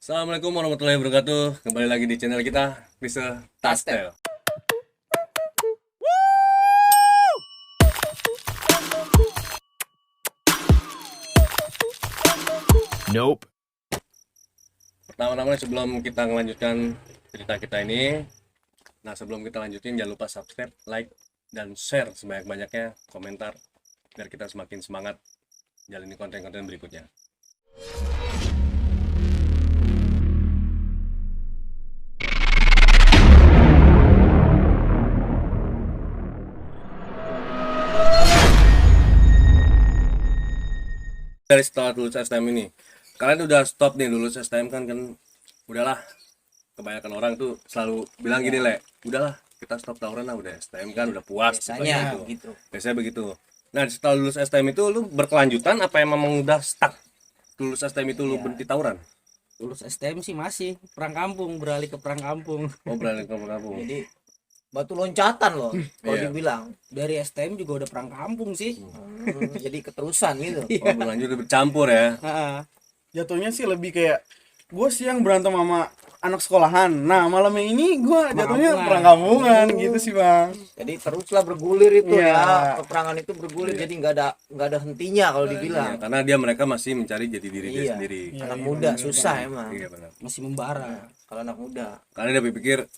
Assalamualaikum warahmatullahi wabarakatuh. Kembali lagi di channel kita, Rise Tastel. Nope. Pertama-tama sebelum kita melanjutkan cerita kita ini, sebelum kita lanjutin jangan lupa subscribe, like, dan share sebanyak-banyaknya, komentar biar kita semakin semangat jalani konten-konten berikutnya. Dari setelah lulus STM ini, kalian udah stop nih lulus STM kan udahlah. Kebanyakan orang tuh selalu bilang gini, Le, udahlah kita stop tawuran lah, udah STM kan udah puas. Biasanya gitu. Biasanya begitu. Nah setelah lulus STM itu lu berkelanjutan apa emang udah stuck? Lulus STM itu lu berhenti tawuran? Lulus STM sih masih perang kampung, beralih ke perang kampung. Oh beralih ke kampung. Jadi batu loncatan loh kalau Iya. dibilang. Dari STM juga udah perang kampung sih. Jadi keterusan gitu. Oh berlanjut bercampur ya. Heeh. Jatuhnya sih lebih kayak gue siang berantem sama anak sekolahan. Nah malam ini gue jatuhnya Kampungan. perang kampungan gitu sih bang. Jadi teruslah bergulir itu Iya. ya. Peperangan itu bergulir jadi nggak ada hentinya kalau Iya, dibilang. karena mereka masih mencari jati diri dia Iya. sendiri. Anak muda susah emang. Iya benar. Masih membara kalau anak muda. Karena dia berpikir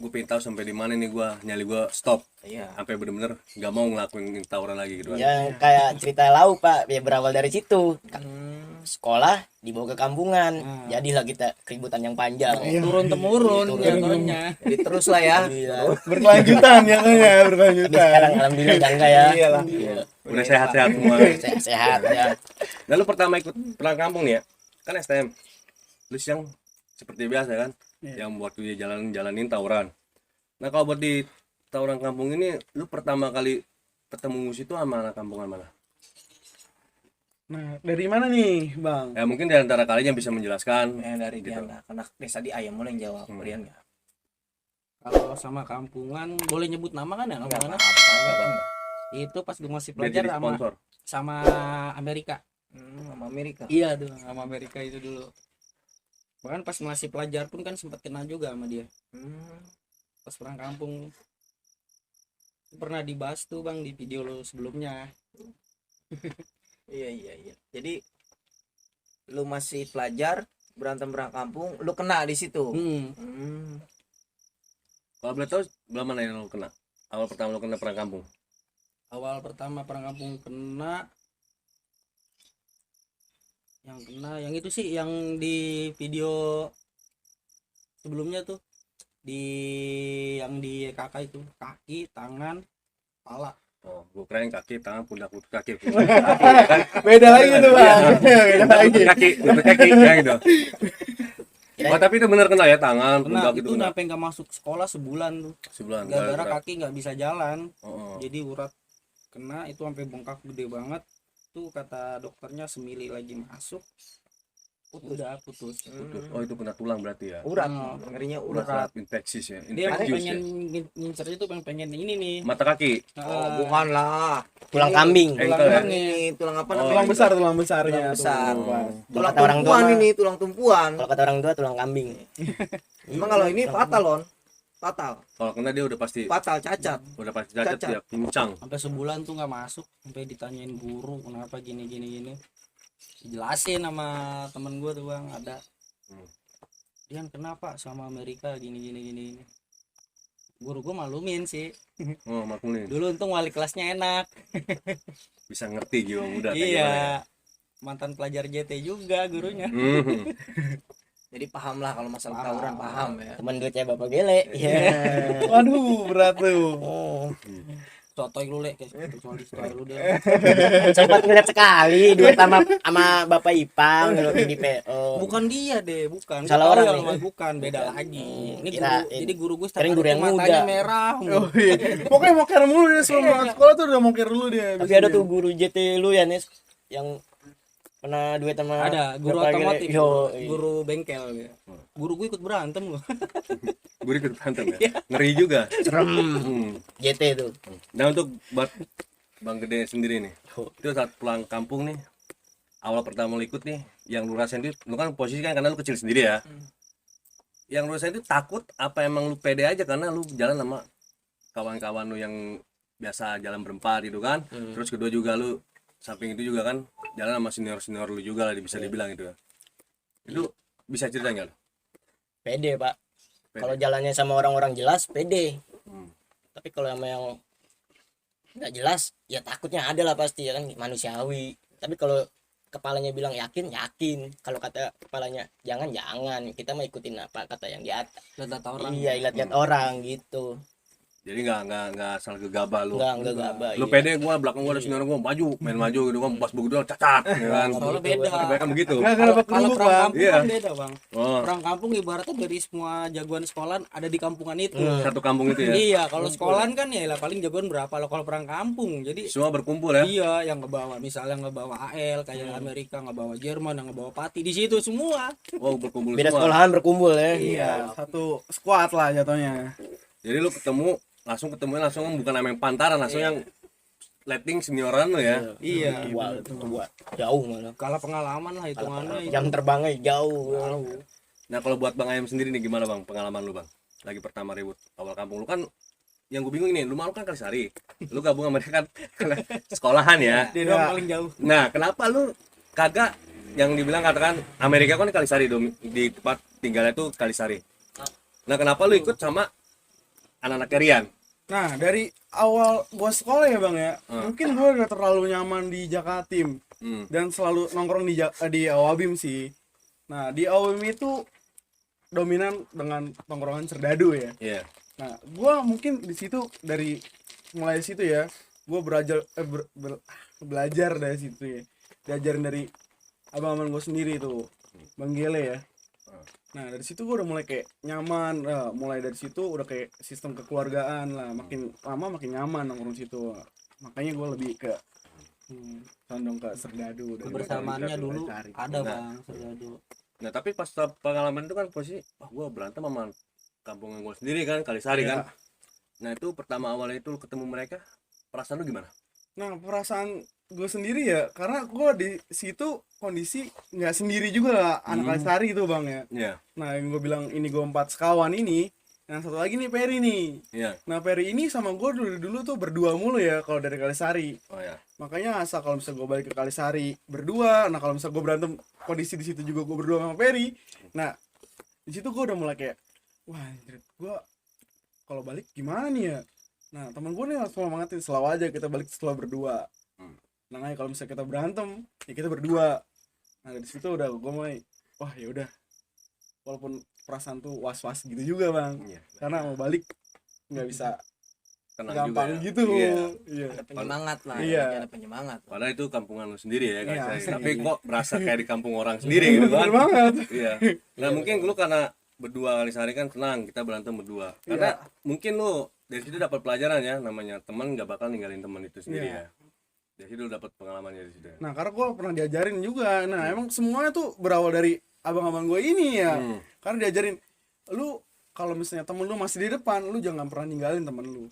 gue pengen tahu sampai di mana nih nyali gue stop Iya. sampai bener-bener nggak mau ngelakuin tawuran lagi gitu kan. Ya kayak cerita lau pak, ya berawal dari situ. Sekolah dibawa ke kampungan, jadilah kita keributan yang panjang. Turun temurun Turun. jatuhnya. Jadi terus lah ya. Iya. Berkelanjutan ya kan ya Tapi berkelanjutan. sekarang alhamdulillah udah enggak ya. Iyalah. Iya. Udah sehat-sehat semua. Sehat ya. Lalu pertama ikut perang kampung nih ya, kan STM. Lu siang seperti biasa kan, yang waktu dia jalanin tawuran. Nah kalau buat di tawuran kampung ini, lu pertama kali ketemu musuh itu sama anak kampungan mana? Nah dari mana nih bang? Ya mungkin di antara kalian yang bisa menjelaskan. Yang dari Gitu. Diana, karena desa di ayam mulai yang jawab Dian ya. Kalau sama kampungan boleh nyebut nama kan ya Enggak kampungan? apa-apa. Itu pas gue masih Dia pelajar jadi sama sponsor. sama Amerika. Sama Amerika. Iya tuh sama Amerika itu dulu. Bahkan pas masih pelajar pun kan sempat kena juga sama dia. Pas perang kampung pernah dibahas tuh bang di video lo sebelumnya. Iya. Jadi lu masih pelajar berantem perang kampung, lu kena di situ. Kalau boleh tahu, belah mana yang lu kena? Awal pertama lu kena perang kampung. Awal pertama perang kampung kena yang itu sih yang di video sebelumnya tuh yang di kakak itu kaki, tangan, kepala. Oh, gue kirain kaki, tangan, pundak, lutut, kaki. Beda lagi tuh bang. Beda lagi. Lutut kaki, ya gitu. Oh, tapi itu benar kena ya tangan, Kena pundak itu gitu kena. sampai nggak masuk sekolah sebulan tuh. Sebulan. Gara-gara kaki nggak bisa jalan. Oh. Jadi urat kena itu sampai bengkak gede banget. Tuh kata dokternya semili lagi masuk. Udah putus. Oh, itu kena tulang berarti ya. Urat, Oh. ngerinya Urat urat. infeksius ya. Dia Infeksius pengen ya. ngincer itu pengen ini nih. Mata kaki. Oh, bukan lah. Tulang kambing. Engkel ya. Ini tulang apa Oh, Tulang namanya? besar tulang besarnya. Tulang besar. tuh, Bang. Tulang Kata orang tua tumpuan mah. ini, tulang tumpuan. Kalau kata orang tua tulang kambing. Emang kalau ini fatal, Lon. Fatal. Kalau kena dia udah pasti Cacat. cacat Cacat. ya, pincang. Sampai sebulan tuh nggak masuk. Sampai ditanyain guru kenapa gini. Jelasin sama temen gue tuh bang ada. Dian kenapa sama Amerika gini. Guru gue malumin sih. Oh, maklumin. Dulu untung wali kelasnya enak. Bisa ngerti jiwa muda kayak gimana ya. Iya. Mantan pelajar JT juga gurunya. Mhm. Jadi paham lah kalau masalah Paham. tawuran paham ya. Teman duitnya bapak gele. Iya. Waduh berat tuh. Oh. Sotoy lu le kayak kecuali sotoy lu deh. Sempat ngeliat sekali duit sama bapak Ipang di PO. Bukan dia deh, bukan. Salah Gua tahu orang yang nih. sama bukan, beda lagi. Ini guru, Kirain. jadi guru gue Kirain guru yang matanya muda. merah. Oh iya. Pokoknya moker mulu dia sebelum berangkat sekolah tuh udah moker dulu dia. Tapi ada tuh guru JT lu ya Nis yang pernah duit sama Ada guru bapak gele. otomotif, Yo, guru bengkel gitu. Guru gue ikut berantem loh. Gue ikut berantem ya. Ngeri juga. serem Hmm. JT tuh. Nah untuk buat Bang Gede sendiri nih, itu saat pulang kampung nih, awal pertama lu ikut nih, yang lu rasain itu, lu kan posisi kan karena lu kecil sendiri ya. Yang lu rasain itu takut apa emang lu pede aja karena lu jalan sama kawan-kawan lu yang biasa jalan berempat gitu kan. Terus kedua juga lu samping itu juga kan jalan sama senior-senior lu juga lah bisa dibilang gitu ya. Itu bisa cerita nggak lu? Pede pak. Pede. Kalau jalannya sama orang-orang jelas pede. Hmm. Tapi kalau sama yang nggak jelas ya takutnya ada lah pasti ya kan, manusiawi. Tapi kalau kepalanya bilang yakin, kalau kata kepalanya jangan, kita mah ikutin apa kata yang di atas. Lihat orang. Iya, lihat orang gitu. Jadi nggak asal gegabah lu. Enggak gabah. Lu iya. pede, gua belakang gua ada senior gua maju, main maju gitu kan, pas begitu cacat ya kan. Soalnya beda. Kebanyakan begitu. Nggak Kalau dapat kalau kerupuk, perang Bang. kampung Iya. kan beda bang. Oh, Perang kampung ibaratnya dari semua jagoan sekolahan ada di kampungan itu. satu kampung itu ya. Iya, kalau sekolahan kan ya lah paling jagoan berapa lo kalau perang kampung. Jadi Semua berkumpul ya. iya yang ngebawa misalnya ngebawa AL kayak Amerika, ngebawa Jerman, yang ngebawa Pati di situ semua. Oh, berkumpul Beda semua. sekolahan berkumpul ya. Iya, satu squad lah jatuhnya. Jadi lu langsung bukan sama yang pantaran, langsung yang letting senioran lu ya. Iya. Tua, jauh malah. Kalau pengalaman lah hitungannya. Jam terbangnya jauh. Nah, kalau buat Bang Ayam sendiri nih gimana Bang pengalaman lu Bang? Lagi pertama ribut awal kampung lu kan, yang gue bingung ini, lu malu kan Kalisari. Lu gabung sama mereka kan sekolahan ya. Dia doang paling jauh. Nah, kenapa lu kagak yang dibilang katakan Amerika kan di Kalisari di tempat tinggalnya tuh Kalisari. Nah, kenapa lu ikut sama anak-anak Rian? Nah, dari awal gua sekolah ya Bang ya, mungkin gua udah terlalu nyaman di Jakatim dan selalu nongkrong di Awabim sih. Nah, di Awabim itu dominan dengan tongkrongan serdadu ya. Iya. Nah, gua mungkin di situ mulai situ ya, gua belajar dari situ ya. Diajarin dari abang-abang gua sendiri tuh, Bang Gele ya. Nah, dari situ gue udah mulai kayak nyaman. Mulai dari situ udah kayak sistem kekeluargaan lah, makin lama makin nyaman nongkrong situ. Makanya gue lebih ke condong ke serdadu dan Kebersamaannya dulu ada Nah. bang serdadu. Nah, tapi pas pengalaman itu kan posisi gua berantem sama kampung gua sendiri kan, Kalisari Iya. kan. Nah, itu pertama awalnya itu lu ketemu mereka, perasaan lu gimana? Nah, perasaan gue sendiri ya, karena gue di situ kondisi nggak sendiri juga lah, anak Kalisari itu Bang ya. Iya. Nah, yang gue bilang ini gue 4 sekawan ini, yang satu lagi nih Peri nih. Iya. Nah, Peri ini sama gue dulu tuh berdua mulu ya kalau dari Kalisari. Oh ya. Makanya asal kalau misalnya gue balik ke Kalisari berdua, nah kalau misalnya gue berantem kondisi di situ juga gue berdua sama Peri. Nah, di situ gue udah mulai kayak, wah, anjir, gue kalau balik gimana nih ya? Nah, teman gue nih langsung semangatin, selalu aja kita balik setelah berdua. Nah, kalau misalnya kita berantem, ya kita berdua. Nah, dari situ udah gue mulai, wah ya udah. Walaupun perasaan tuh was-was gitu juga Bang, Iya. karena mau balik nggak bisa Tenang gampang juga ya. gitu. Iya. Iya. Ada penyemangat lah, Iya. ada penyemangat. Padahal itu kampungan lu sendiri ya, Iya, Kalisari. asli. Tapi kok berasa kayak di kampung orang sendiri gitu kan? Bener banget. Iya. Nah, mungkin lu karena berdua Kalisari kan tenang, kita berantem berdua. Karena mungkin lu dari situ dapat pelajaran ya, namanya teman nggak bakal ninggalin teman itu sendiri Iya. ya. Dari situ lu dapat pengalamannya dari situ ya. Nah, karena gue pernah diajarin juga. Nah, emang semuanya tuh berawal dari abang-abang gue ini ya. Karena diajarin, lu kalau misalnya temen lu masih di depan, lu jangan pernah ninggalin temen lu.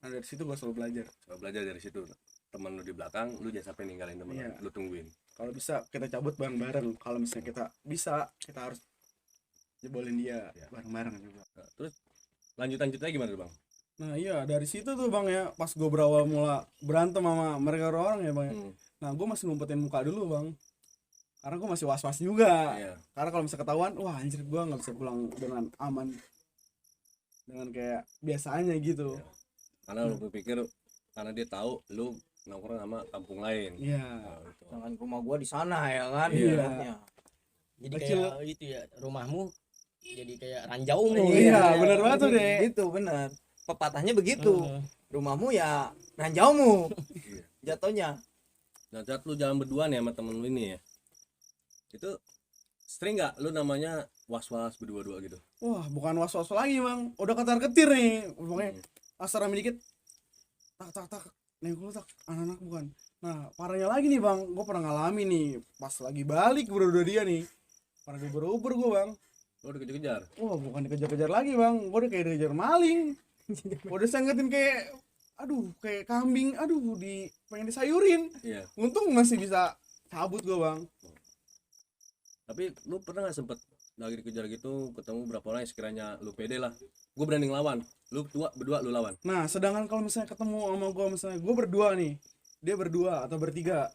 Nah, dari situ gue selalu belajar. Coba belajar dari situ. Teman lu di belakang, lu jangan sampai ninggalin teman Iya. lu tungguin. Kalau bisa kita cabut bareng-bareng. Kalau misalnya kita bisa, kita harus jebolin dia bareng-bareng juga. Nah, terus lanjut-lanjutnya gimana tuh, Bang? Nah, iya, dari situ tuh Bang ya, pas gue berawal mula berantem sama mereka orang ya Bang ya. Nah, gue masih ngumpetin muka dulu Bang. Karena gue masih was-was juga. Iya. Karena kalau misalnya ketahuan, wah anjir gue nggak bisa pulang dengan aman, dengan kayak biasanya gitu. Karena lu berpikir karena dia tahu lu nongkrong sama kampung lain. Iya. Nah, gitu. Jangan rumah gua di sana ya kan. Iya. ibaratnya. Jadi Kecil. kayak itu ya, rumahmu jadi kayak ranjaumu. Iya, benar banget tuh deh. Gitu benar. Pepatahnya begitu. Rumahmu ya ranjaumu. Jatuhnya. Nah, saat lu jalan berdua nih sama temen lu ini ya, itu sering nggak lu namanya was-was berdua-dua gitu? Wah, bukan was-was lagi Bang, udah ketar-ketir nih. Pokoknya asal rame dikit, tak, nengok lu tak, anak-anak bukan. Nah, parahnya lagi nih Bang, gue pernah ngalamin nih, pas lagi balik berdua dia nih, pada diuber-uber gue Bang. Lu dikejar-kejar. Wah, bukan dikejar-kejar lagi Bang, gue udah kayak dikejar maling. Gue udah senggetin kayak, aduh, kayak kambing, aduh, pengen disayurin. Iya. Untung masih bisa cabut gue bang. Tapi lu pernah nggak sempet lagi dikejar gitu ketemu berapa orang yang sekiranya lu pede lah, gue berani ngelawan, lu berdua lu lawan. Nah sedangkan kalau misalnya ketemu sama gue, misalnya gue berdua nih, dia berdua atau bertiga,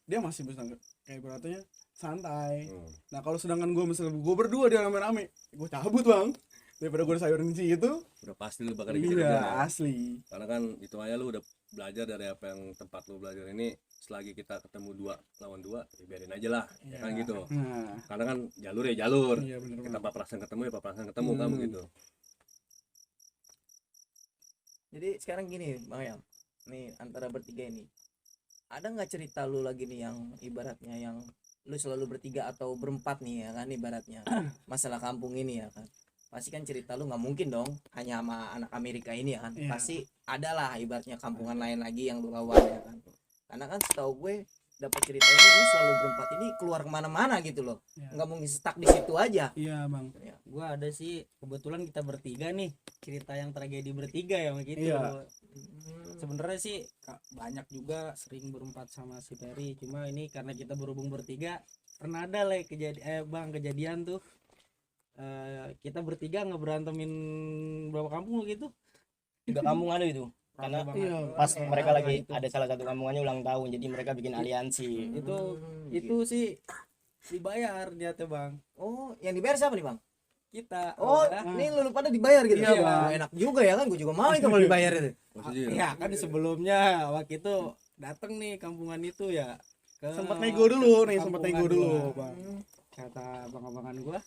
dia masih bisa kayak beratnya santai. Nah kalau sedangkan gue misalnya gue berdua dia rame-rame, gue cabut bang, daripada gue sayurin di situ. Udah pasti lu bakal Iya dikejar ya. asli. Karena kan itu aja lu udah belajar dari apa yang tempat lu belajar ini. Selagi kita ketemu 2 lawan 2 ya biarin aja lah, ya kan gitu. Nah Karena kan jalur ya jalur, iya bener kita banget. papasan ketemu ya papasan ketemu kan begitu. Jadi sekarang gini Bang Yam, nih antara bertiga ini ada nggak cerita lu lagi nih yang ibaratnya yang lu selalu bertiga atau berempat nih ya kan ibaratnya masalah kampung ini ya kan, pasti kan cerita lu nggak mungkin dong hanya sama anak Amerika ini ya kan. Iya. Pasti ada lah ibaratnya kampungan lain lagi yang lu lawan ya kan, karena kan setahu gue dapat cerita ini lu selalu berempat ini keluar kemana-mana gitu loh, Iya. nggak mungkin stuck di situ aja. Iya bang. Gua ada sih, kebetulan kita bertiga nih, cerita yang tragedi bertiga ya gitu. Iya. Sebenarnya sih banyak juga sering berempat sama si Ferry, cuma ini karena kita berhubung bertiga pernah ada lah kejadian tuh. Kita bertiga ngeberantemin berapa kampung gitu. 3 kampung ada itu. Karena Rame banget. Iya. pas mereka lagi itu. ada salah satu kampungannya ulang tahun, jadi mereka bikin aliansi. Itu sih dibayar niatnya bang, Oh yang dibayar siapa nih Bang? kita Oh udah. ini lu pada dibayar gitu. Iya, Bang. Oh, enak juga ya kan, gue juga mau itu kalau dibayar itu. Posisi Ya kan sebelumnya waktu itu datang nih kampungan itu ya ke Sempat nego dulu nih, sempat kampungan nego dulu gua. bang. Kata abang-abangan gua,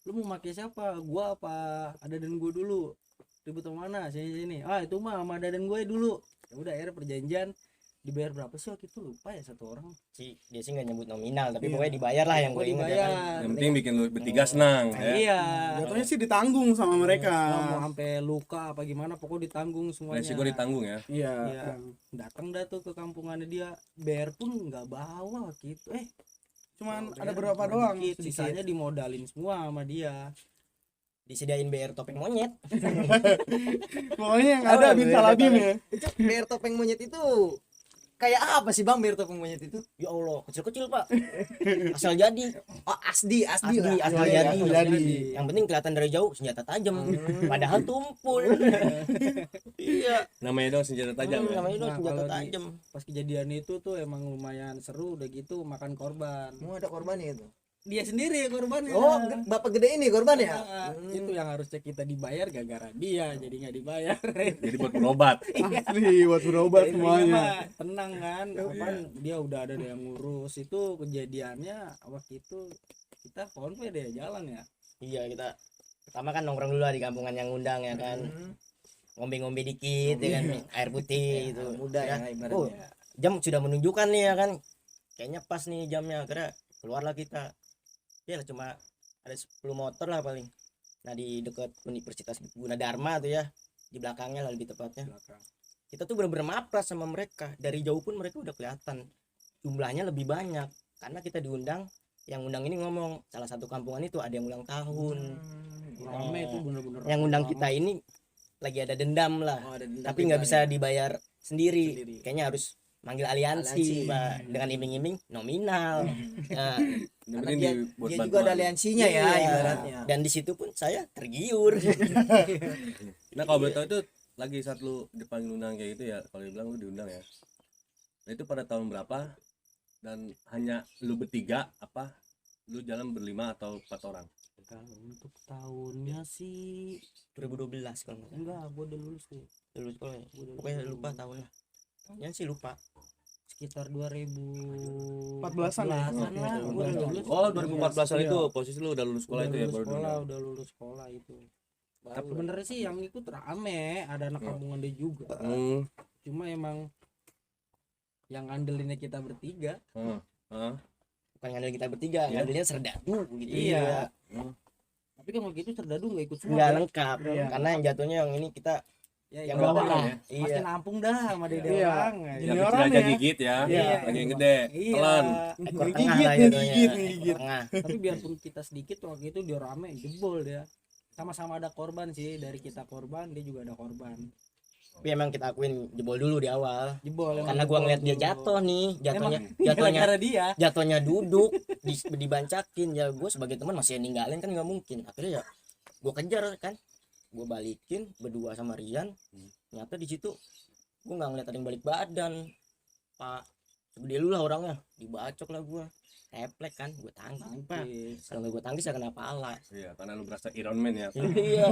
lu mau pakai siapa, gua apa ada dan gua dulu, ribut sama mana sini itu mah sama dadan gue dulu. Ya udah akhirnya perjanjian dibayar berapa sih waktu itu, lupa ya, 1 orang. Dia sih nggak nyebut nominal, tapi Iya. pokoknya dibayar lah yang gue Gua ingat ya kan. dibayar. yang penting bikin lu bertiga senang ya. Iya. Jatuhnya sih ditanggung sama mereka. Mau sampai luka apa gimana pokoknya ditanggung semuanya. Resiko ditanggung ya. Iya. Iya. Datang dah tuh ke kampungannya dia, bayar pun nggak bawa gitu. Cuman Bayar ada berapa doang sedikit, sedikit. sisanya dimodalin semua sama dia. Disediain bayar topeng monyet. Pokoknya yang ada bin Saladin ya. Itu bayar topeng monyet itu kayak apa sih Bang, bayar topeng monyet itu? Ya Allah, kecil-kecil pak. Asal jadi. Oh asli Asli, lah. asli Asli, jadi. asli. Jadi. Yang penting kelihatan dari jauh senjata tajam. Padahal tumpul. Iya. Namanya dong senjata tajam ya. Namanya dong Nah, senjata kalau di- tajam. Pas kejadian itu tuh emang lumayan seru, udah gitu makan korban. Mau ada korbannya itu. Dia sendiri korbannya. Oh bapak gede ini korban ya? Nah, itu yang harusnya kita dibayar gara-gara dia, jadi nggak dibayar. Jadi buat berobat. Asli buat berobat Intinya semuanya. mah tenang kan, apaan dia udah ada yang ngurus. Itu kejadiannya waktu itu kita konvoy deh jalan ya. Iya, kita pertama kan nongkrong dulu lah di kampungan yang ngundang ya kan. Ngombe-ngombe dikit ya kan, air putih gitu. Muda ya Oh, ibaratnya. jam sudah menunjukkan nih ya kan. Kayaknya pas nih jamnya, akhirnya keluarlah kita. Ya cuma ada 10 motor lah paling. Nah di dekat Universitas Gunadarma tuh ya, di belakangnya lah lebih tepatnya. Kita tuh bener-bener mapras sama mereka. Dari jauh pun mereka udah kelihatan jumlahnya lebih banyak, karena kita diundang. Yang undang ini ngomong salah satu kampungan itu ada yang ulang tahun. Rame itu bener-bener. Yang undang rame. kita ini lagi ada dendam lah, Oh, ada dendam tapi nggak pribadi. bisa dibayar sendiri. Sendiri. Kayaknya harus manggil aliansi, Aliansi. Pak, dengan iming-iming nominal. Nah, Yang Karena penting dia, dibuat dia juga bantuan. ada aliansinya ya iya. ibaratnya. Dan di situ pun saya tergiur. Nah kalau boleh tahu itu lagi saat lu dipanggil undang kayak gitu ya, kalau dibilang lu diundang ya. Nah itu pada tahun berapa? Dan hanya lu bertiga apa? Lu jalan berlima atau 4 orang? Kalau untuk tahunnya sih 2012 kalau nggak salah. enggak, gua udah lulus tuh. Lulus sekolah ya. Gua udah Pokoknya lulus. lupa tahunnya. Tahunnya sih lupa. Sekitar 2014 14-an ya? lah. Gua udah lulus. Oh 2014 Iya. itu posisi lu udah lulus sekolah Udah itu ya lulus baru sekolah, diundang. udah lulus sekolah itu. Baru Tapi sebenarnya sih yang ikut rame, ada anak kampungan dia juga. Cuma emang yang ngandelinnya kita bertiga. Bukan ngandelin kita bertiga, Iya. ngandelinnya serdadu gitu. Iya. Tapi kan waktu itu Serdadu nggak ikut semua. Nggak kan? lengkap. Iya. Karena yang jatuhnya yang ini kita Ya, yang ya bawah udah lah. lah. Makin Iya. nampung dah sama dede Iya. orang. Yang Ini kecil orang aja ya. gigit ya. Iya. Lagi yang gede. Iya. Telan. Ekor Nih, tengah gigit lah nih, jatuhnya. gigit nih, Ekor gigit. tengah. Tapi biarpun kita sedikit waktu itu dia rame, jebol dia. Sama-sama ada korban sih, dari kita korban, dia juga ada korban. Tapi emang kita akuin jebol dulu di awal. Jebol emang Karena gua jebol ngeliat dia dulu. jatuh nih, jatuhnya Emang jatuhnya gara-gara dia. jatuhnya duduk dibancakin ya. Gue sebagai teman masih ninggalin kan nggak mungkin. Akhirnya ya gue kejar kan, gue balikin berdua sama Rian. Ternyata di situ gue nggak ngeliat ada yang balik badan, Pak. Segede lu lah orangnya, dibacok lah gue. Teplek kan, gue tangkis Pak. Tangkis. Kalau gue tangkis ya kena pala. Iya, karena lu berasa Iron Man ya. Iya.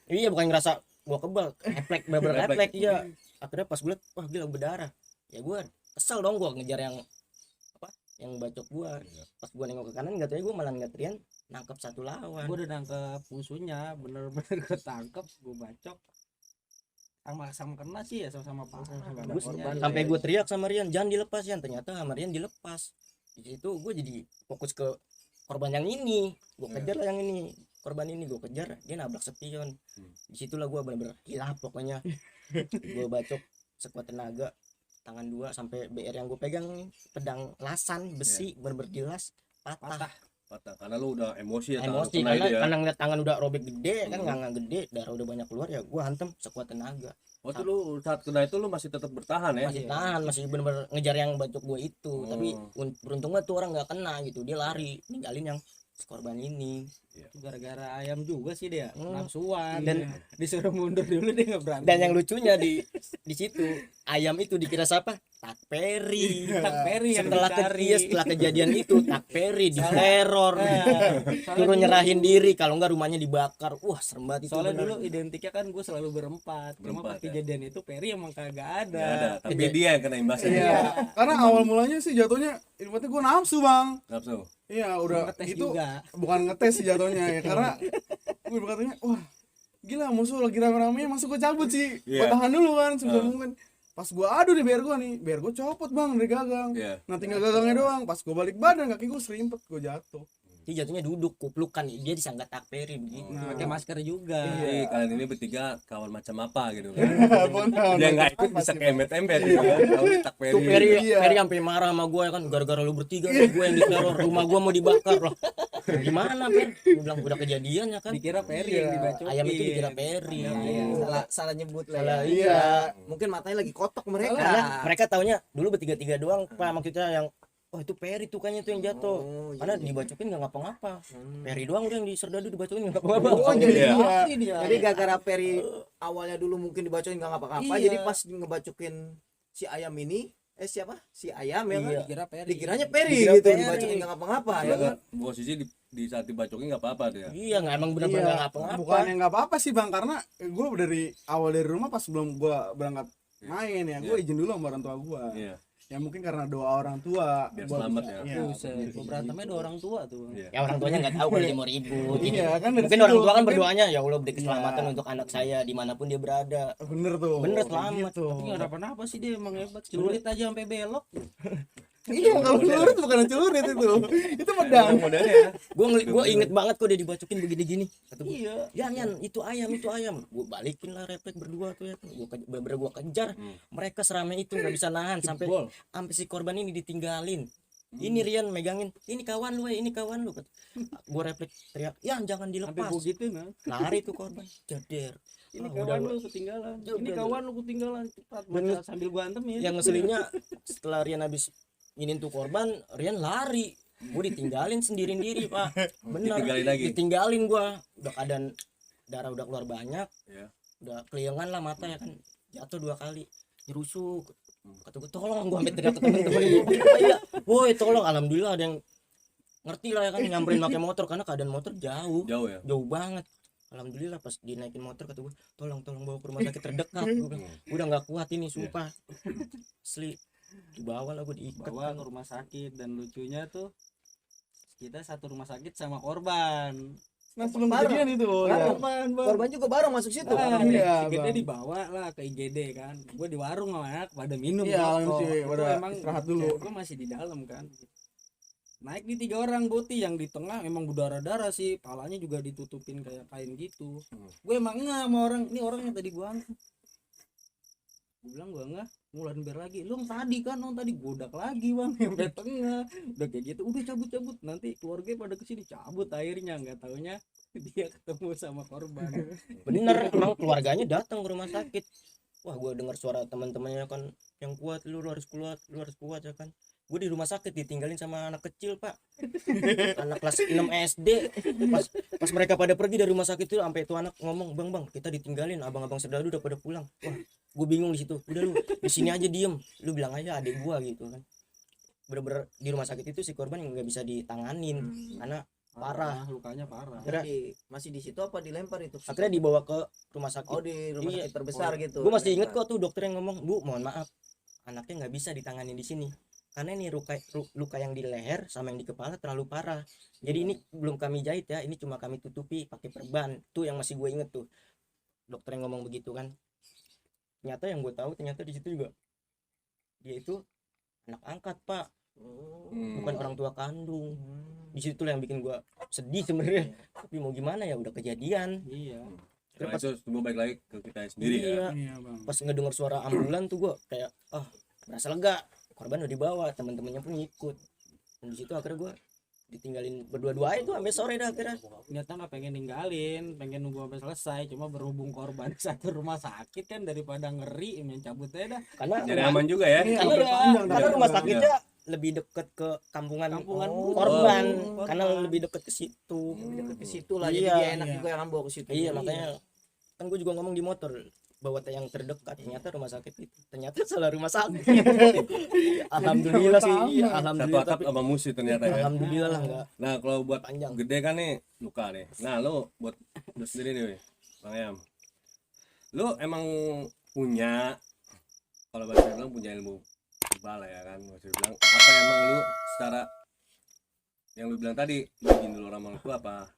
Iya bukan ngerasa gue kebal, teplek bener teplek iya. Akhirnya pas gue liat, wah gila berdarah. Ya gue kesel dong, gue ngejar yang apa? Yang bacok gue. Pas gue nengok ke kanan, nggak tahu gue malah ngeliat Rian nangkep satu lawan. Gue udah nangkep musuhnya, bener-bener gue tangkep, gue bacok. Sama kena sih ya, sama Gua korban. sampai gue teriak sama Rian, jangan dilepas Rian. Ternyata sama Rian dilepas. Di situ gue jadi fokus ke korban yang ini. Gue kejar lah yang ini, korban ini gue kejar, dia nabrak spion. Disitulah gue bener-bener hilaf pokoknya. Gue bacok sekuat tenaga, tangan dua sampai BR yang gue pegang nih, pedang lasan besi bener-bener jelas patah. Karena lu udah emosi ya, Emosi kena itu ya. karena ngeliat tangan udah robek gede kan, nggak gede, darah udah banyak keluar ya. Gue hantem sekuat tenaga. Waktu lu saat kena itu lu masih tetap bertahan ya. Masih tahan, masih bener-bener ngejar yang bacok gue itu. Tapi beruntungnya tuh orang nggak kena gitu, dia lari ninggalin yang korban ini. Itu gara-gara ayam juga sih dia, Hmm. nafsuan. Dan- disuruh mundur dulu dia nggak berani. Dan yang lucunya di situ ayam itu dikira siapa? Tak Peri. Tak Peri yang Setelah dicari. setelah kejadian itu Tak Peri diteror, Soalnya suruh dulu- nyerahin diri, kalau enggak rumahnya dibakar. Wah serem banget itu. Soalnya bener. dulu identiknya kan gue selalu berempat. Cuma Berempat, pas ya. kejadian itu Peri emang kagak ada. Nggak ada, tapi dia yang kena imbasnya. Iya, karena awal mulanya sih jatuhnya ibaratnya gue nafsu bang. Nafsu. Iya udah Ngetes itu juga. bukan ngetes sih jatuhnya ya, karena gue berkatanya wah gila musuh lagi rame-rame masuk gue cabut sih. Iya. Gue tahan dulu kan sebisa mungkin. Pas gue adu di BR gue nih, BR gue copot bang dari gagang. Iya. Nah tinggal gagangnya doang. Pas gue balik badan kaki gue serimpet, gue jatuh. Dia jatuhnya duduk kuplukan, dia disangka Tak Peri begitu. Pakai masker juga. Jadi kalian ini bertiga kawan macam apa gitu kan. Benar. Dia nggak ikut bisa keembet-embet gitu kan. Tahu Tak Tuh Peri. Peri, Iya. Peri sampai marah sama gue kan, gara-gara lu bertiga nih, gue yang diteror, rumah gue mau dibakar loh. Gimana Per? Gue bilang udah kejadian ya kan. Dikira Peri Iya. yang dibacokin. Ayam itu dikira Peri. Salah nyebut lah Salah, ya. iya. Mungkin matanya lagi kotok mereka. Karena mereka taunya dulu bertiga-tiga doang Pak, maksudnya yang oh itu Peri tuh kayaknya tuh yang jatuh. Oh, iya. Karena dibacokin nggak ngapa-ngapa. Peri doang udah yang di serdadu dibacokin nggak ngapa-ngapa. Oh, jadi Iya. ngerti dia. Jadi gara-gara Peri awalnya dulu mungkin dibacokin nggak ngapa-ngapa, Iya. jadi pas ngebacokin si ayam ini, siapa? Si ayam ya kan? Iya. Dikira Peri. Dikiranya Peri Dikira gitu, Peri. dibacokin nggak ngapa-ngapa ya Soalnya kan? posisi di saat dibacokin nggak apa-apa dia. Iya nggak emang benar-benar nggak ngapa-ngapa. Bukannya nggak apa-apa sih bang, karena gue dari awal dari rumah pas sebelum gue berangkat main ya, gue izin dulu sama orang tua gue. Iya. Ya mungkin karena doa orang tua. Biar buat- selamat ya. Iya. Buset, gua berantemnya dua orang tua tuh. Iya. Ya orang tuanya nggak tahu kalau dia mau ribut. Gini. Iya kan dari Mungkin situ, orang tua kan mungkin- berdoanya ya Allah beri keselamatan Iya. untuk anak saya dimanapun dia berada. Bener tuh. Bener, Kayak selamat. gitu. Tapi nggak ada apa-apa sih dia emang hebat. Celurit aja sampai belok. Iya kalau celurit bukan celurit itu. Itu pedang. Modelnya. Gue inget banget kok dia dibacokin begini-gini. Kata gue, Iya. Yan, itu ayam. Gue balikin lah refleks berdua tuh ya. Gue kejar. Mereka seramai itu nggak bisa nahan sampai Jebol. sampai si korban ini ditinggalin. Ini Rian megangin, ini kawan lu, ini kawan lu. Gue refleks teriak, Yan jangan Sampai dilepas. gua gitu nah. Lari tuh korban, jeder. Ini Ah, kawan udah, lu ketinggalan. Udah, Ini udah. kawan lu ketinggalan. Cepat Bener. baca sambil gua antemin. Yang ngeselinnya setelah Rian habis ingin tuh korban, Rian lari. Gue ditinggalin sendiri Pak. Bener. Ditinggalin lagi? Ditinggalin gue. Udah keadaan darah udah keluar banyak. Iya. Udah keliangan lah mata ya kan. Jatuh 2 kali. Nyerusuk. Kata gue tolong, gue sampai teriak ke temen-temen gue. Iya, woi tolong. Alhamdulillah ada yang ngerti lah ya kan, nyamperin pakai motor karena keadaan motor jauh Jauh ya. jauh banget. Alhamdulillah pas dinaikin motor kata gue tolong bawa ke rumah sakit terdekat. Gue bilang, udah nggak kuat ini sumpah. Asli dibawa lah gue diikat. Bawa ke rumah sakit dan lucunya tuh kita satu rumah sakit sama korban. Nah sebelum Parah. kejadian itu ya. Korban, Bang. Korban juga baru masuk situ. Ah, Iya, si Gede Bang. dibawa lah ke IGD kan. Gue di warung sama anak pada minum. Iya, rokok. sih, Itu pada emang istirahat dulu. Gue masih di dalam kan. Naik di 3 orang Boti, yang di tengah emang berdarah-darah sih, palanya juga ditutupin kayak kain gitu. Gue emang nggak sama orang, ini orang yang tadi gue angkat. Gue bilang gue nggak, ngulan ber lagi. Lu yang tadi kan, lu yang tadi godak lagi bang, sampai tengah. Udah kayak gitu, udah cabut-cabut. Nanti keluarga pada kesini cabut airnya, nggak taunya dia ketemu sama korban. Bener, emang keluarganya datang ke rumah sakit. Wah, gue dengar suara teman-temannya kan, yang kuat, lu harus kuat, lu harus kuat ya kan. Gue di rumah sakit ditinggalin sama anak kecil, Pak. Anak kelas 6 SD. Pas mereka pada pergi dari rumah sakit itu, sampai itu anak ngomong, bang, kita ditinggalin, abang-abang serdadu udah pada pulang. Wah, gue bingung di situ. Udah lu di sini aja diem, lu bilang aja adik gua gitu kan. Bener-bener di rumah sakit itu si korban nggak bisa ditanganin karena parah. Lukanya parah. Kira- Masih di situ apa dilempar itu? Akhirnya dibawa ke rumah sakit. Oh, di rumah Iya. sakit terbesar gitu. Gue masih inget Dilempar. kok tuh dokter yang ngomong, Bu mohon maaf, anaknya nggak bisa ditangani di sini karena ini luka yang di leher sama yang di kepala terlalu parah. Jadi ini belum kami jahit ya, ini cuma kami tutupi pakai perban. Tuh yang masih gue inget tuh dokter yang ngomong begitu kan. Ternyata yang gue tahu ternyata di situ juga dia itu anak angkat, Pak, Oh. bukan orang tua kandung. Hmm. Di situ yang bikin gue sedih sebenarnya. Tapi mau gimana ya, udah kejadian. Iya. Nah, itu semua balik lagi ke kita sendiri Iya. kan. Iya bang. Pas ngedengar suara ambulan tuh gue kayak merasa lega, korban udah dibawa, teman-temannya pun ikut. Dan di situ akhirnya gue ditinggalin berdua-dua itu sampai sore dah akhirnya. Ternyata nggak pengen ninggalin, pengen nunggu sampai selesai. Cuma berhubung korban satu rumah sakit kan, daripada ngeri, main cabut aja dah. Karena Jadi aman juga ya. Iya, karena, udah panjang karena dah. rumah Iya. sakitnya lebih deket ke kampungan Kampungan korban, korban. karena lebih deket ke situ. Lebih dekat ke situ lah. Iya, Jadi dia enak iya. juga kan bawa ke situ. Iya, makanya kan gue juga ngomong di motor bawa yang terdekat, ternyata rumah sakit itu ternyata salah rumah sakit. Alhamdulillah sih, iya, Satu alhamdulillah, atap tapi sama musuh ternyata ya. alhamdulillah lah enggak Nah, kalau buat panjang. gede kan nih luka nih. Nah, lo buat lu sendiri nih, weh, Bang Ayam. Lu emang punya, kalau bahasa bilang punya ilmu kebal ya kan, bahasa bilang apa emang lu secara yang lu bilang tadi, lu izin dulu orang lu apa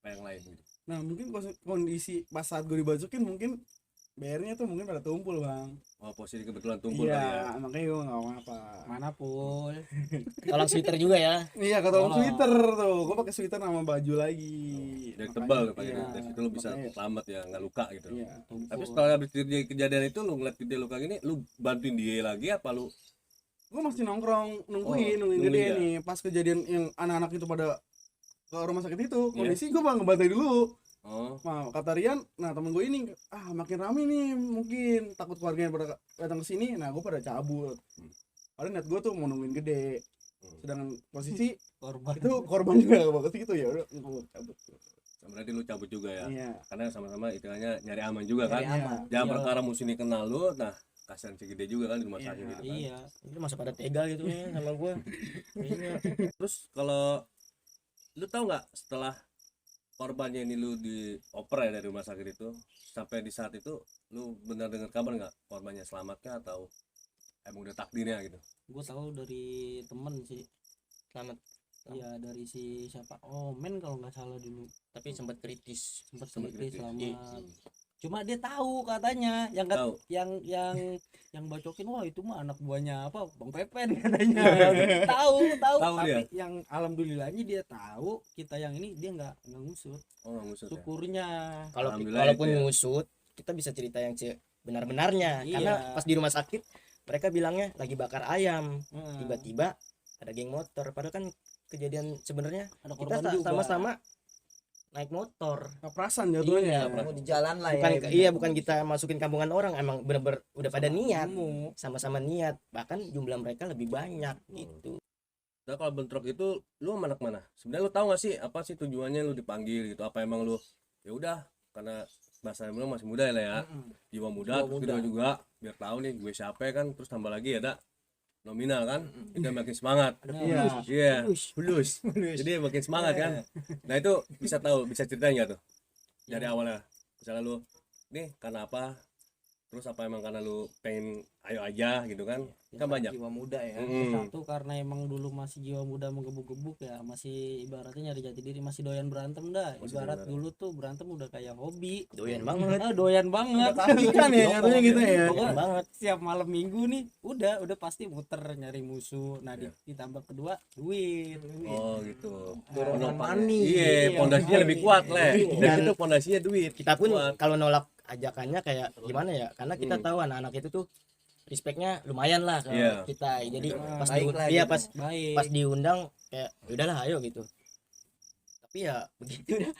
yang lain gitu. Nah mungkin kondisi pas saat gue dibacokin mungkin BR-nya tuh mungkin pada tumpul bang. Oh, posisi kebetulan tumpul kali ya. Iya, makanya gue nggak mau apa. Mana pun. Tolong sweater juga ya. Iya kata Oh. sweater tuh, gue pakai sweater sama baju lagi. Jadi Makanya- tebal pakai iya, dari situ lu bisa makanya- selamat ya, nggak luka gitu. Iya. Tapi setelah habis kejadian itu lu ngeliat dia luka gini, lu bantuin dia lagi apa lu? Gue masih nongkrong Oh, nungguin nungguin gede ya? nih. Pas kejadian yang anak-anak itu pada ke rumah sakit itu, Iya. kondisi gue bang ngebantai dulu. Oh, Nah, kata Rian, nah temen gue ini makin rame nih, mungkin takut keluarganya pada datang ke sini. Nah, gue pada cabut. Padahal niat gue tuh mau nungguin gede. Sedangkan posisi Korban. itu korban juga bawa ke situ ya udah gue cabut. berarti lu cabut juga ya. Iya. Karena sama-sama istilahnya nyari aman juga kan. Nyari aman. Jangan Iya. perkara musuh ini kenal lu, nah kasihan si gede juga kan di rumah Iya. sakit gitu kan. Iya. Itu masa pada tega gitu ya sama gue. Iya. Terus kalau lu tahu nggak setelah korbannya ini lu dioper ya dari rumah sakit itu, sampai di saat itu lu benar dengar kabar nggak korbannya selamatnya atau emang udah takdirnya gitu? Gue tahu dari temen sih. Selamat. Iya, dari si siapa? Men kalau nggak salah dulu. Tapi sempat kritis. Sempat Sempat kritis kritis. selamat. Cuma dia tahu katanya Tahu. yang bacokin, wah itu mah anak buahnya apa Bang Pepen katanya. tahu Tahu tapi dia? yang alhamdulillahnya dia tahu, kita yang ini dia nggak ngusut. Oh, nggak ngusut ya? Syukurnya. Kalau Alhamdulillah walaupun itu ya. ngusut, kita bisa cerita yang benar-benarnya. Iya. Karena pas di rumah sakit mereka bilangnya lagi bakar ayam. Heeh. Tiba-tiba ada geng motor. Padahal kan kejadian sebenarnya ada kita korban juga. sama-sama naik motor. Keprasan jatuhnya. Iya, Mau di jalan lah bukan ya. iya bukan kita masukin kampungan orang, emang bener-bener udah pada niat, Ilmu. sama-sama niat, bahkan jumlah mereka lebih banyak gitu. Nah, kalau bentrok itu lu sama anak mana? Sebenarnya lu tahu nggak sih apa sih tujuannya lu dipanggil gitu? Apa emang lu ya udah karena bahasa lu masih muda ya lah ya, jiwa muda, Jiwa terus muda. kedua juga biar tahu nih gue siapa kan, terus tambah lagi ada nominal kan, kita makin semangat. Iya. Iya, bulus. Jadi makin semangat kan. Nah itu bisa tahu, bisa ceritain nggak tuh dari awalnya? Misalnya lu, nih karena apa? Terus apa emang karena lu pengen ayo aja gitu kan? Kan banyak. Jiwa muda ya. Mm-mm. Satu karena emang dulu masih jiwa muda menggebuk-gebuk ya, masih ibaratnya nyari jati diri, masih doyan berantem dah. Masih Ibarat doyan. dulu tuh berantem udah kayak hobi. Doyan banget. Doyan banget. Kan ya nyatanya gitu ya. Doyan banget. Siap malam minggu nih udah pasti muter nyari musuh. Nah, ditambah kedua duit. Oh gitu. Dorongan Penopang. money. Iya, pondasinya lebih kuat lah. Iya. Dan itu pondasinya duit. Kita pun Kuat. kalau nolak ajakannya kayak gimana ya, karena kita tahu anak-anak itu tuh respectnya lumayan lah ke Iya. kita, jadi pas Baik lah iya gitu. pas Baik. pas diundang kayak udahlah ayo gitu. tapi ya begitu dah.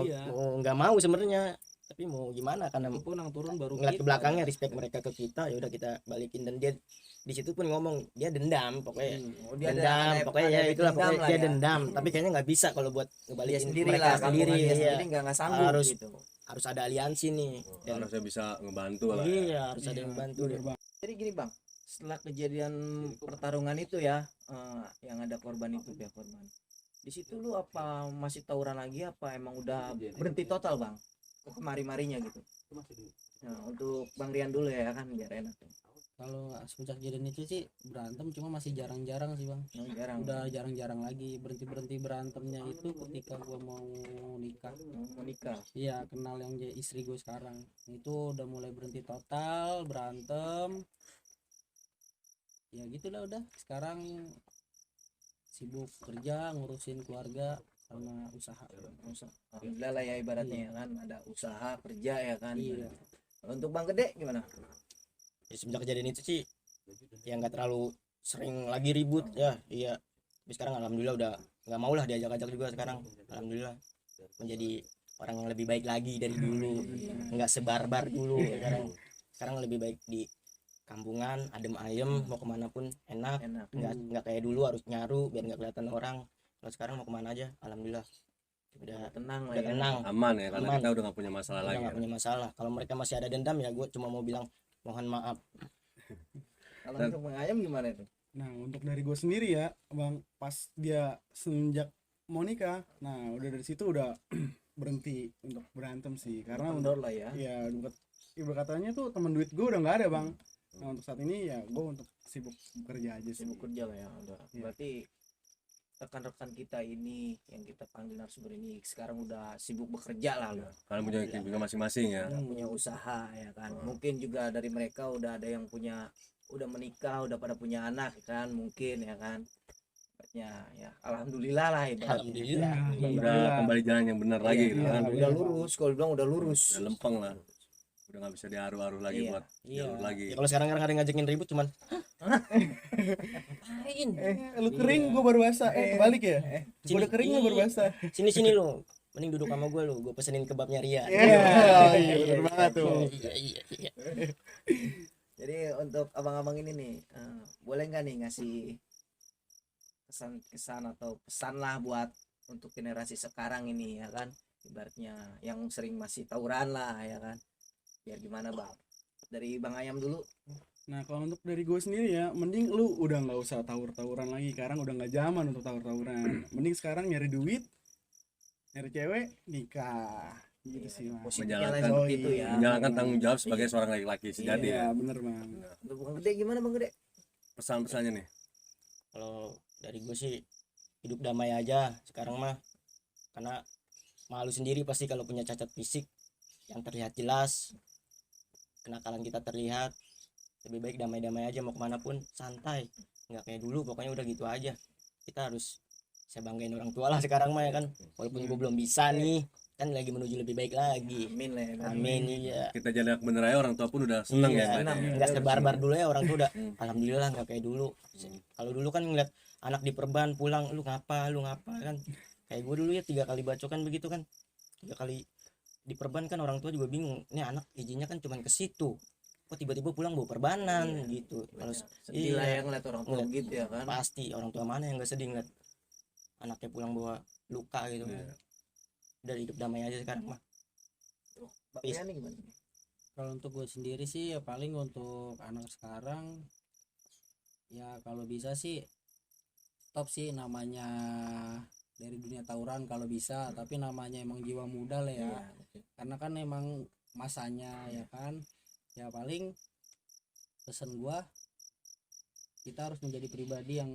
Iya. Mau nggak mau sebenarnya, tapi mau gimana karena Itu pun yang turun baru ngeliat ke kita. belakangnya respect mereka ke kita, ya udah kita balikin. Dan dia di situ pun ngomong dia dendam pokoknya. Oh, dia Dendam pokoknya ya itulah, dendam pokoknya lah dia ya. dendam, tapi kayaknya nggak bisa kalau buat Dia ngebalikin sendiri mereka lah, sendiri. kampungan dia Iya. sendiri nggak sanggup Harus gitu. harus ada aliansi nih. Dan harusnya bisa ngebantu lah ya. iya harus ada yang bantu bener deh. banget. Jadi gini bang, setelah kejadian pertarungan itu ya, yang ada korban itu pihak korban, di situ lu apa masih tawuran lagi, apa emang udah berhenti total bang, kemari-marinya gitu? Nah, untuk Bang Rian dulu ya kan biar enak. Kalau semenjak kejadian itu sih berantem cuma masih jarang-jarang sih bang. Nah, jarang. Udah jarang-jarang lagi. Berhenti berantemnya itu ketika gua mau nikah. Mau nikah. Iya, kenal yang istri gue sekarang. Itu udah mulai berhenti total berantem. Ya gitulah udah. Sekarang sibuk kerja, ngurusin keluarga sama usaha. Alhamdulillah lah ya ibaratnya ya kan, ada usaha kerja ya kan. Iya. Untuk Bang Gede gimana? Ya, semenjak kejadian itu sih ya nggak terlalu sering lagi ribut ya. Iya, tapi sekarang alhamdulillah udah nggak mau lah diajak-ajak juga sekarang. Alhamdulillah menjadi orang yang lebih baik lagi dari dulu, nggak sebarbar dulu. Sekarang lebih baik di kampungan, adem ayem, mau kemana pun enak. Enak. Nggak kayak dulu harus nyaru biar nggak kelihatan orang. Kalau sekarang mau kemana aja alhamdulillah udah Tenang lah udah ya. tenang, Aman ya karena Aman. kita udah nggak punya masalah udah lagi nggak ya. punya masalah. Kalau mereka masih ada dendam ya gue cuma mau bilang mohon maaf. Kalau untuk Bang Ayam gimana itu? Nah, untuk dari gue sendiri ya, Bang, pas dia semenjak mau nikah, nah udah dari situ udah berhenti untuk berantem sih. Karena Kendor untuk lah ya. ya ibu katanya tuh teman duit gue udah nggak ada, Bang. Nah, untuk saat ini ya gue untuk sibuk bekerja aja sih. Sibuk kerja lah ya udah. Iya. Berarti rekan-rekan kita ini yang kita panggil narasumber ini sekarang udah sibuk bekerja lah loh. Kalian punya kesibukan masing-masing ya. Udah punya usaha ya kan. Mungkin juga dari mereka udah ada yang punya, udah menikah, udah pada punya anak kan, mungkin ya kan. Ya alhamdulillah lah ibaratnya. Alhamdulillah. Udah kembali jalan yang benar lagi gitu iya, kan. Udah lurus, kalau bilang udah lurus. Udah lempeng lah. Udah nggak bisa diaru-aru lagi Iya, buat iya. jalur lagi. Ya, kalau sekarang ada yang ngajakin ribut cuman ngapain? Lu kering gue baru basah. Kebalik ya? Gue udah kering lu baru basah. Sini lu. Mending duduk sama gue lu. Gue pesenin kebabnya Ria. Iya, bener banget tuh. Iya. Jadi untuk abang-abang ini nih, boleh nggak nih ngasih kesan atau pesan lah buat untuk generasi sekarang ini ya kan, ibaratnya yang sering masih tawuran lah ya kan, biar gimana bang? Dari Bang Ayam dulu. Nah, kalau untuk dari gue sendiri ya, mending lu udah nggak usah tawur-tawuran lagi. Sekarang udah nggak zaman untuk tawur-tawuran. Mending sekarang nyari duit, nyari cewek, nikah. Gitu sih, Mas. Positifnya lah Menjalankan- seperti itu ya. Menjalankan tanggung jawab sebagai seorang laki-laki sejati Iya, ya. bener Bang. Untuk Bang Gede gimana Bang Gede? Pesan-pesannya nih. Kalau dari gue sih hidup damai aja sekarang mah, karena malu sendiri pasti kalau punya cacat fisik yang terlihat jelas, kenakalan kita terlihat. Lebih baik damai-damai aja, mau kemana pun santai, nggak kayak dulu pokoknya udah gitu aja. Kita harus saya banggain orang tua lah sekarang mah ya kan, walaupun gue belum bisa nih kan, lagi menuju lebih baik lagi. Amin lah ya kan. Amin. Iya. Kita jalan bener aja, orang tua pun udah seneng Iya, ya. senang. ngeliatnya. nggak sebarbar dulu ya, orang tuh udah alhamdulillah nggak kayak dulu. Kalau dulu kan ngeliat anak di perban pulang, lu ngapa kan, kayak gue dulu ya 3 kali bacokan begitu kan, 3 kali di perban kan, orang tua juga bingung, ini anak izinnya kan cuman ke situ, kok tiba-tiba pulang bawa perbanan gitu. Kalau Sedih lah ya ngeliat orang tua Ngeliat. gitu ya kan. pasti orang tua mana yang nggak sedih ngeliat anaknya pulang bawa luka gitu. Udah hidup damai aja sekarang mah. Bang Rian nih gimana? Kalau untuk gue sendiri sih ya paling untuk anak sekarang ya kalau bisa sih stop sih namanya dari dunia tawuran kalau bisa, tapi namanya emang jiwa muda lah ya. Karena kan emang masanya ya kan. Ya paling pesan gua, kita harus menjadi pribadi yang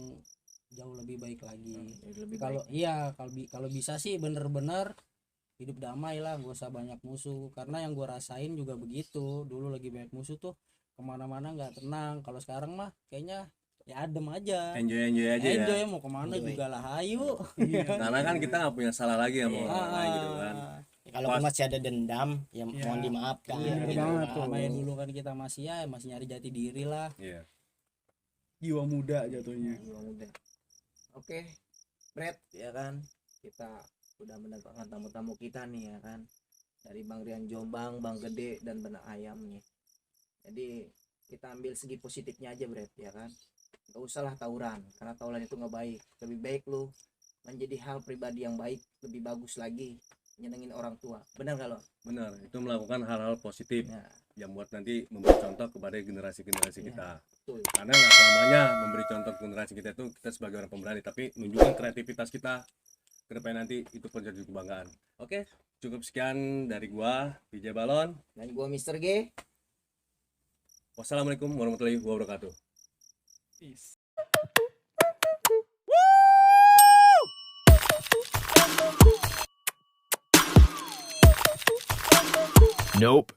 jauh lebih baik lagi. Lebih Kalau iya kalau bisa sih bener-bener hidup damai lah, gak usah banyak musuh. Karena yang gua rasain juga begitu, dulu lagi banyak musuh tuh kemana-mana nggak tenang. Kalau sekarang mah kayaknya ya adem aja, Enjoy aja enjoy ya. mau kemana Enjoy. juga lah, hayu. Karena kan kita nggak punya salah lagi sama orang lain gitu kan. Kalau masih ada dendam ya mohon dimaafkan. Iya, gitu. banget tuh. Namanya dulu kan kita masih masih nyari jati diri lah. Iya. Jiwa muda jatuhnya. jiwa muda. Oke, Brad ya kan, kita udah mendatangkan tamu-tamu kita nih ya kan, dari Bang Rian Jombang, Bang Gede, dan Benak Ayam nih. Jadi kita ambil segi positifnya aja Bret ya kan, gak usahlah tawuran, karena tawuran itu nggak baik. Lebih baik lu menjadi hal pribadi yang baik, lebih bagus lagi, nyenengin orang tua. Benar gak lo? Benar, itu melakukan hal-hal positif Ya, yang buat nanti memberi contoh kepada generasi-generasi Iya. kita. betul. Karena nggak selamanya memberi contoh ke generasi kita itu kita sebagai orang pemberani, tapi nunjukkan kreativitas kita ke depan nanti, itu pun jadi kebanggaan. Oke, cukup sekian dari gua DJ Balon. Dan gua Mr. G. Wassalamualaikum warahmatullahi wabarakatuh. Peace. Nope.